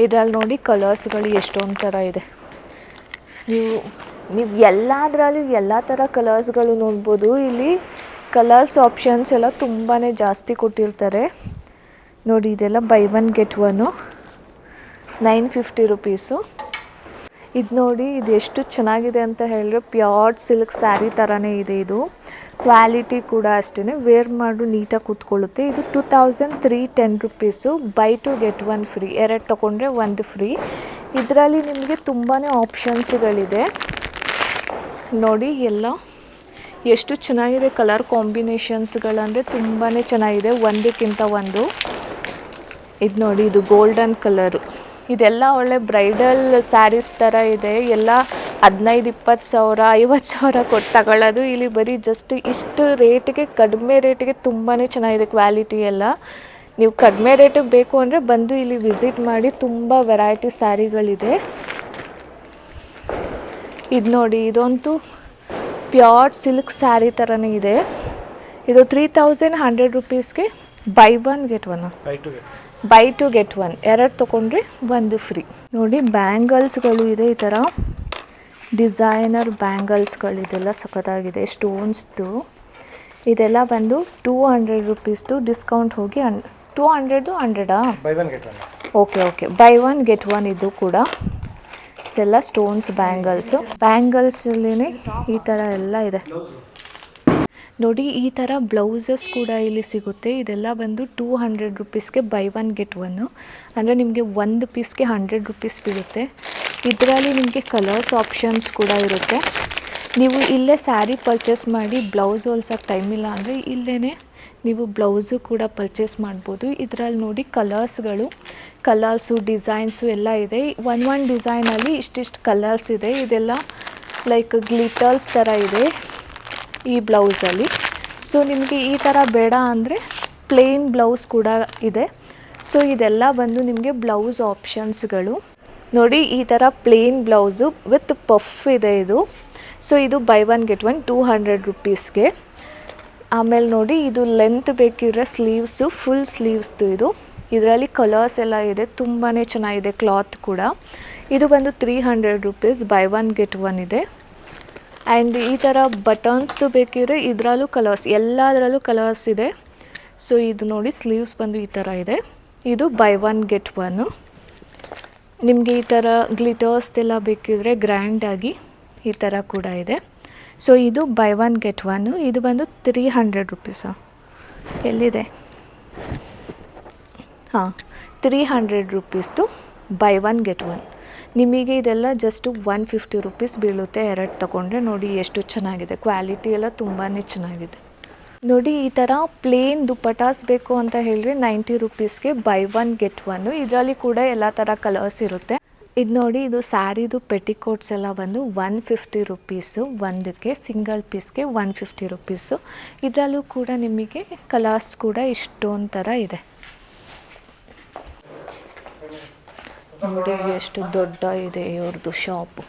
[SPEAKER 1] ಇದರಲ್ಲಿ ನೋಡಿ ಕಲರ್ಸ್ಗಳು ಎಷ್ಟೊಂದು ಥರ ಇದೆ. ನೀವು ಎಲ್ಲದರಲ್ಲೂ ಎಲ್ಲ ಥರ ಕಲರ್ಸ್ಗಳು ನೋಡ್ಬೋದು. ಇಲ್ಲಿ ಕಲರ್ಸ್ ಆಪ್ಷನ್ಸ್ ಎಲ್ಲ ತುಂಬಾ ಜಾಸ್ತಿ ಕೊಟ್ಟಿರ್ತಾರೆ ನೋಡಿ. ಇದೆಲ್ಲ by one get one 950 rupees. ಇದು ನೋಡಿ, ಇದು ಎಷ್ಟು ಚೆನ್ನಾಗಿದೆ ಅಂತ ಹೇಳಿದ್ರೆ ಪ್ಯೂರ್ ಸಿಲ್ಕ್ ಸ್ಯಾರಿ ಥರನೇ ಇದೆ. ಇದು ಕ್ವಾಲಿಟಿ ಕೂಡ ಅಷ್ಟೇ, ವೇರ್ ಮಾಡು ನೀಟಾಗಿ ಕೂತ್ಕೊಳ್ಳುತ್ತೆ. ಇದು 2310 rupees, by two get one free. ಎರಡು ತೊಗೊಂಡ್ರೆ ಒಂದು ಫ್ರೀ. ಇದರಲ್ಲಿ ನಿಮಗೆ ತುಂಬಾ ಆಪ್ಷನ್ಸ್ಗಳಿದೆ ನೋಡಿ. ಎಲ್ಲ ಎಷ್ಟು ಚೆನ್ನಾಗಿದೆ ಕಲರ್ ಕಾಂಬಿನೇಷನ್ಸ್ಗಳಂದರೆ ತುಂಬಾ ಚೆನ್ನಾಗಿದೆ, ಒಂದಕ್ಕಿಂತ ಒಂದು. ಇದು ನೋಡಿ, ಇದು ಗೋಲ್ಡನ್ ಕಲರು. ಇದೆಲ್ಲ ಒಳ್ಳೆ ಬ್ರೈಡಲ್ ಸ್ಯಾರೀಸ್ ಥರ ಇದೆ. ಎಲ್ಲ 15-20 ಸಾವಿರ 50 ಸಾವಿರ ಕೊಟ್ಟು ತಗೊಳ್ಳೋದು. ಇಲ್ಲಿ ಬರೀ ಜಸ್ಟ್ ಇಷ್ಟು ರೇಟಿಗೆ, ಕಡಿಮೆ ರೇಟಿಗೆ ತುಂಬಾ ಚೆನ್ನಾಗಿದೆ ಕ್ವಾಲಿಟಿ ಎಲ್ಲ. ನೀವು ಕಡಿಮೆ ರೇಟಿಗೆ ಬೇಕು ಅಂದರೆ ಬಂದು ಇಲ್ಲಿ ವಿಸಿಟ್ ಮಾಡಿ, ತುಂಬ ವೆರೈಟಿ ಸ್ಯಾರಿಗಳಿದೆ. ಇದು ನೋಡಿ, ಇದಂತೂ ಪ್ಯೂರ್ ಸಿಲ್ಕ್ ಸ್ಯಾರಿ ಥರನೇ ಇದೆ. ಇದು 3100 ರುಪೀಸ್ಗೆ buy one get one, buy two get one, ಎರಡು ತೊಗೊಂಡ್ರೆ ಒಂದು ಫ್ರೀ. ನೋಡಿ ಬ್ಯಾಂಗಲ್ಸ್ಗಳು ಇದೆ, ಈ ಥರ ಡಿಸೈನರ್ ಬ್ಯಾಂಗಲ್ಸ್ಗಳಿದೆಲ್ಲ ಸಖತ್ತಾಗಿದೆ, ಸ್ಟೋನ್ಸ್ದು. ಇದೆಲ್ಲ ಬಂದು 200 ರುಪೀಸ್ದು, ಡಿಸ್ಕೌಂಟ್ ಹೋಗಿ 200 100 okay by one get one. ಇದು ಕೂಡ ಇದೆಲ್ಲ ಸ್ಟೋನ್ಸ್ ಬ್ಯಾಂಗಲ್ಸಲ್ಲಿ ಈ ಥರ ಎಲ್ಲ ಇದೆ ನೋಡಿ. ಈ ಥರ ಬ್ಲೌಸಸ್ ಕೂಡ ಇಲ್ಲಿ ಸಿಗುತ್ತೆ. ಇದೆಲ್ಲ ಬಂದು 200 ರುಪೀಸ್ಗೆ ಬೈ ಒನ್ ಗೆಟ್ ಒನ್ನು, ಅಂದರೆ ನಿಮಗೆ ಒಂದು ಪೀಸ್ಗೆ 100 ರುಪೀಸ್ ಬೀಳುತ್ತೆ. ಇದರಲ್ಲಿ ನಿಮಗೆ ಕಲರ್ಸ್ ಆಪ್ಷನ್ಸ್ ಕೂಡ ಇರುತ್ತೆ. ನೀವು ಇಲ್ಲೇ ಸ್ಯಾರಿ ಪರ್ಚೇಸ್ ಮಾಡಿ ಬ್ಲೌಸ್ ಹೊಲ್ಸೋಕ್ಕೆ ಟೈಮ್ ಇಲ್ಲ ಅಂದರೆ ಇಲ್ಲೇ ನೀವು ಬ್ಲೌಸು ಕೂಡ ಪರ್ಚೇಸ್ ಮಾಡ್ಬೋದು. ಇದರಲ್ಲಿ ನೋಡಿ ಕಲರ್ಸು ಡಿಸೈನ್ಸು ಎಲ್ಲ ಇದೆ. ಒಂದು ಡಿಸೈನಲ್ಲಿ ಇಷ್ಟಿಷ್ಟು ಕಲರ್ಸ್ ಇದೆ. ಇದೆಲ್ಲ ಲೈಕ್ ಗ್ಲಿಟರ್ಸ್ ಥರ ಇದೆ ಈ ಬ್ಲೌಸಲ್ಲಿ. ಸೊ ನಿಮಗೆ ಈ ಥರ ಬೇಡ ಅಂದರೆ ಪ್ಲೇನ್ ಬ್ಲೌಸ್ ಕೂಡ ಇದೆ. ಸೊ ಇದೆಲ್ಲ ಬಂದು ನಿಮಗೆ ಬ್ಲೌಸ್ ಆಪ್ಷನ್ಸ್ಗಳು ನೋಡಿ. ಈ ಥರ ಪ್ಲೇನ್ ಬ್ಲೌಸು ವಿತ್ ಪಫ್ ಇದೆ ಇದು. ಸೊ ಇದು ಬೈ ಒನ್ ಗೆಟ್ ಒನ್ 200 ರುಪೀಸ್ಗೆ. ಆಮೇಲೆ ನೋಡಿ, ಇದು ಲೆಂತ್ ಬೇಕಿದ್ರೆ ಸ್ಲೀವ್ಸು, ಫುಲ್ ಸ್ಲೀವ್ಸ್ದು ಇದು. ಇದರಲ್ಲಿ ಕಲರ್ಸ್ ಎಲ್ಲ ಇದೆ, ತುಂಬಾ ಚೆನ್ನಾಗಿದೆ ಕ್ಲಾತ್ ಕೂಡ. ಇದು ಬಂದು 300 rupees, buy one get one ಇದೆ. ಆ್ಯಂಡ್ ಈ ಥರ ಬಟನ್ಸ್ದು ಬೇಕಿದ್ರೆ ಇದರಲ್ಲೂ ಕಲರ್ಸ್, ಎಲ್ಲದರಲ್ಲೂ ಕಲರ್ಸ್ ಇದೆ. ಸೊ ಇದು ನೋಡಿ, ಸ್ಲೀವ್ಸ್ ಬಂದು ಈ ಥರ ಇದೆ. ಇದು ಬೈ ಒನ್ ಗೆಟ್ ಒನ್ನು. ನಿಮಗೆ ಈ ಥರ ಗ್ಲಿಟರ್ಸ್ದೆಲ್ಲ ಬೇಕಿದ್ರೆ ಗ್ರ್ಯಾಂಡಾಗಿ ಈ ಥರ ಕೂಡ ಇದೆ. ಸೊ ಇದು ಬೈ ಒನ್ ಗೆಟ್ ಒನ್ನು. ಇದು ಬಂದು 300 ರುಪೀಸಾ, ಎಲ್ಲಿದೆ? ಹಾಂ, 300 ರುಪೀಸ್ದು ಬೈ ಒನ್ ಗೆಟ್ ಒನ್. ನಿಮಗೆ ಇದೆಲ್ಲ ಜಸ್ಟ್ 150 ರುಪೀಸ್ ಬೀಳುತ್ತೆ ಎರಡು ತಗೊಂಡ್ರೆ. ನೋಡಿ ಎಷ್ಟು ಚೆನ್ನಾಗಿದೆ, ಕ್ವಾಲಿಟಿ ಎಲ್ಲ ತುಂಬಾ ಚೆನ್ನಾಗಿದೆ ನೋಡಿ. ಈ ಥರ ಪ್ಲೇನ್ ದುಪ್ಪಟಾಸ್ ಬೇಕು ಅಂತ ಹೇಳಿದ್ರೆ 90 ರುಪೀಸ್ಗೆ ಬೈ ಒನ್ ಗೆಟ್ ಒನ್ನು. ಇದರಲ್ಲಿ ಕೂಡ ಎಲ್ಲ ಥರ ಕಲರ್ಸ್ ಇರುತ್ತೆ. ಇದು ನೋಡಿ, ಇದು ಸ್ಯಾರಿದು ಪೆಟಿಕೋಟ್ಸ್ ಎಲ್ಲ ಬಂದು 150 ರುಪೀಸು ಒಂದಕ್ಕೆ, ಸಿಂಗಲ್ ಪೀಸ್ಗೆ 150 ರುಪೀಸು. ಇದರಲ್ಲೂ ಕೂಡ ನಿಮಗೆ ಕಲರ್ಸ್ ಕೂಡ ಇಷ್ಟೊಂದು ಥರ ಇದೆ ನೋಡಿ. ಎಷ್ಟು ದೊಡ್ಡ ಇದೆ ಇವ್ರದ್ದು ಶಾಪು.